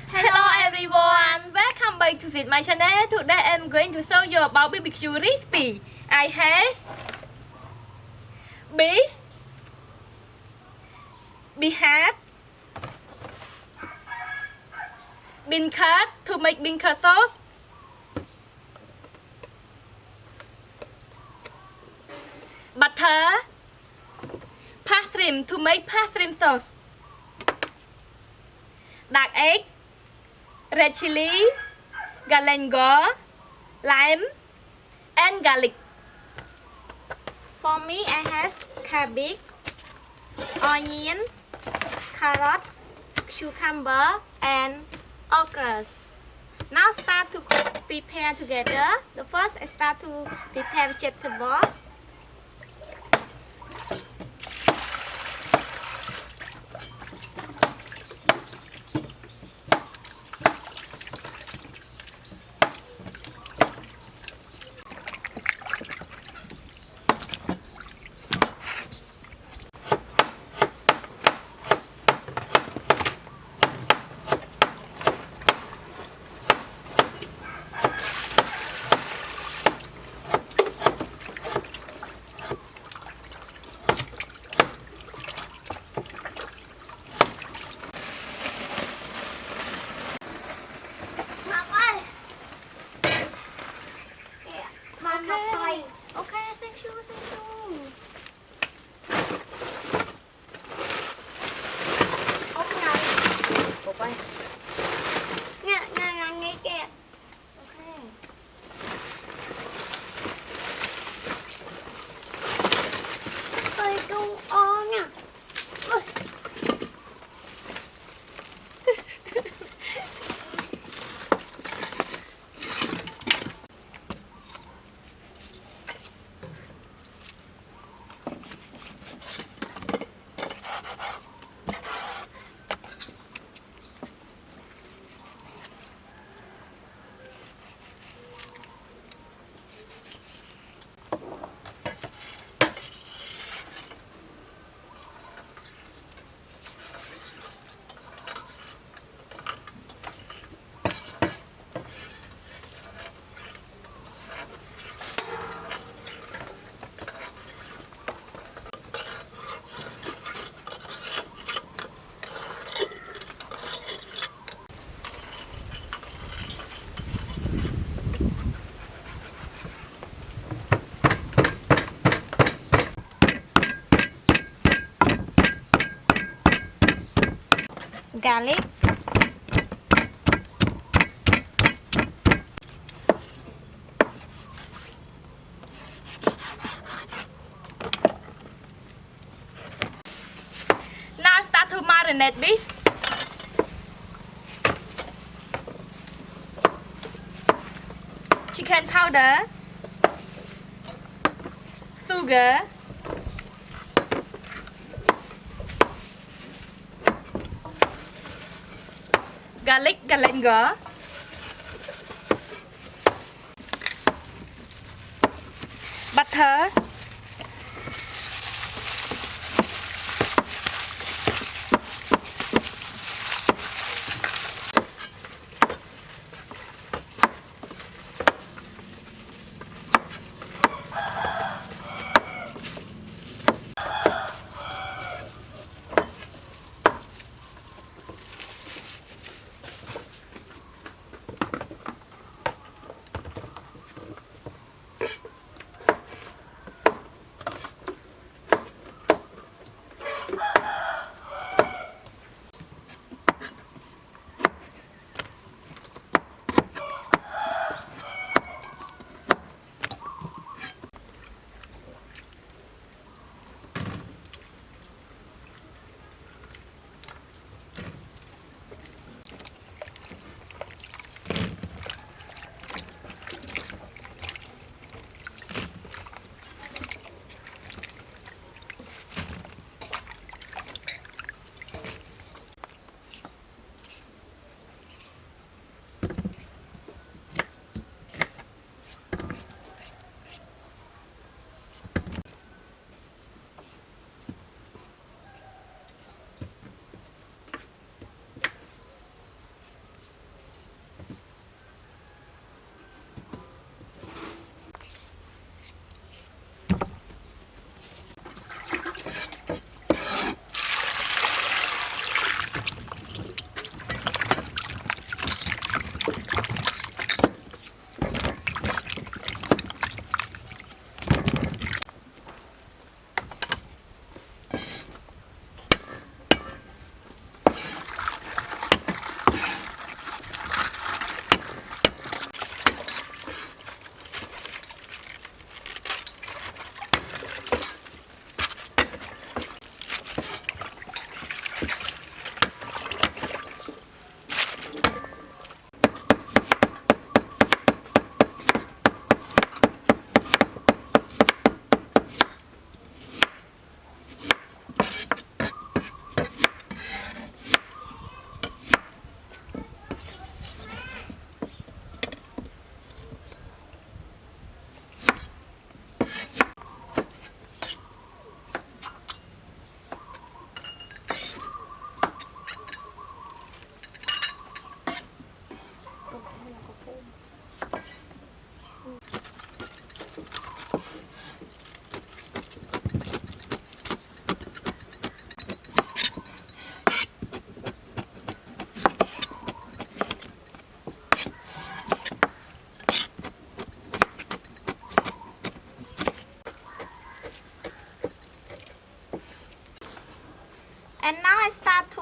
Hello everyone, welcome back to my channel. Today I'm going to show you about BBQ recipe. I have beef, beef, bean curd to make bean curd sauce, butter, parsley to make parsley sauce, dark egg, red chili, galangal, lime, and garlic. For me, I have cabbage, onion, carrot, cucumber, and okra. Now start to prepare together. The first I start to prepare vegetable. Okay, thank you. Okra. Bột bay. Nghe kìa. Okay. Ơi, câu o nha. Ôi. Garlic, Now start to marinate beef. Chicken powder, sugar, garlic, galangal, butter,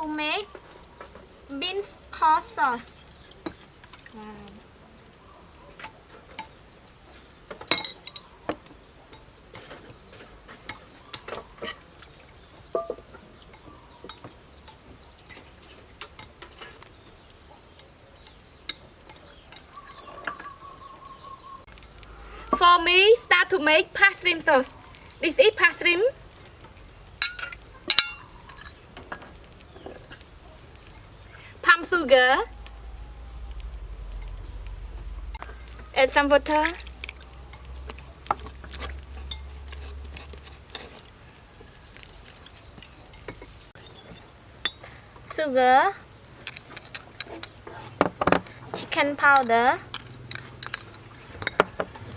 to make beans corn sauce. For me, start to make parsley sauce. This is parsley. Palm sugar. Add some water. Sugar, chicken powder,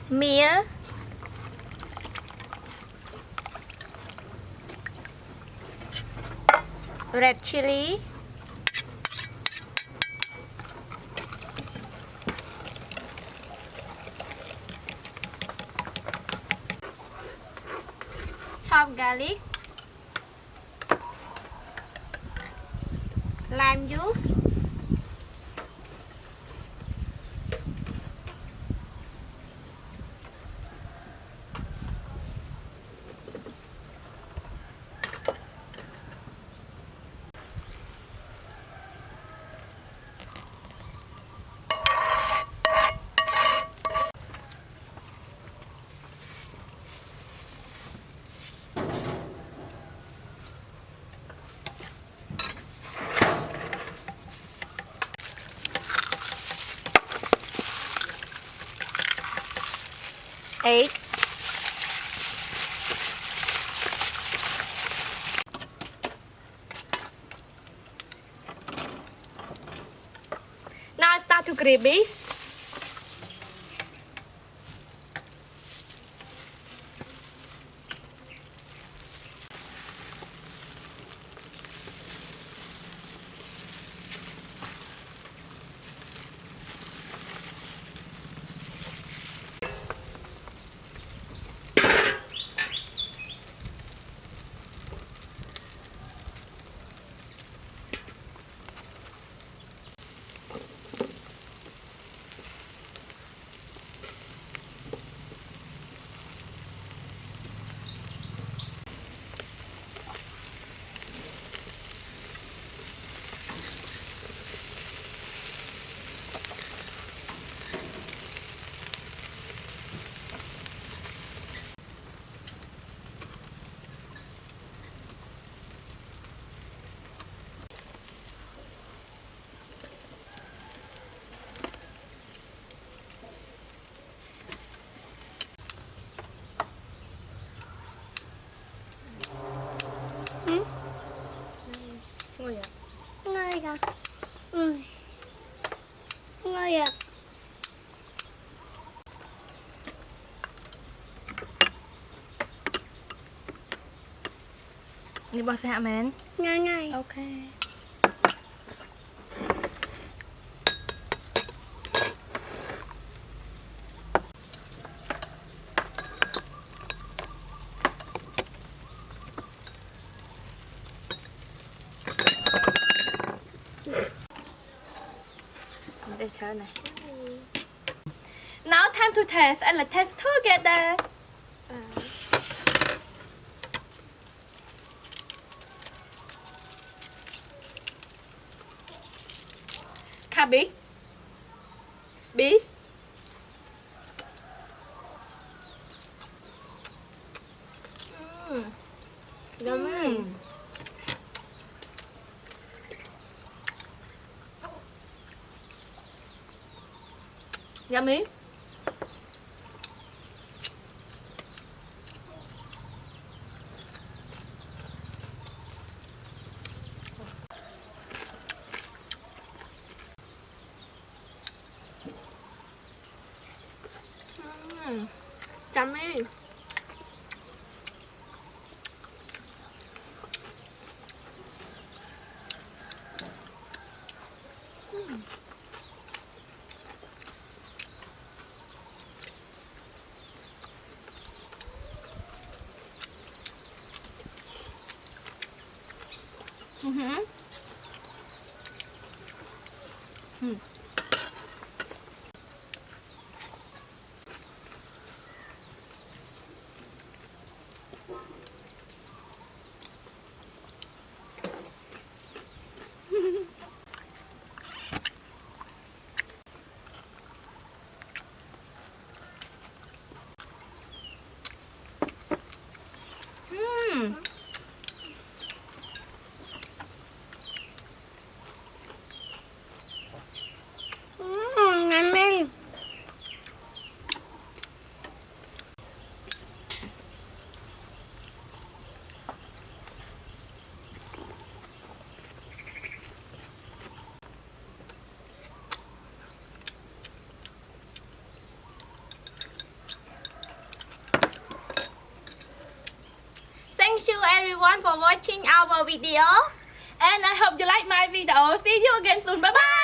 meal, red chili, chopped garlic, lime juice, egg, Now I start to grate this. ngon kìa. Ngon kìa. Đi bỏ xe hả mến? Ngon ngay. Ok. Để chơi này. Now time to test and let's test together. Cabbage, beans, Yummy. Yummy. Yummy. Ngon. Thank you everyone for watching our video. And I hope you like my video. See you again soon. Bye bye.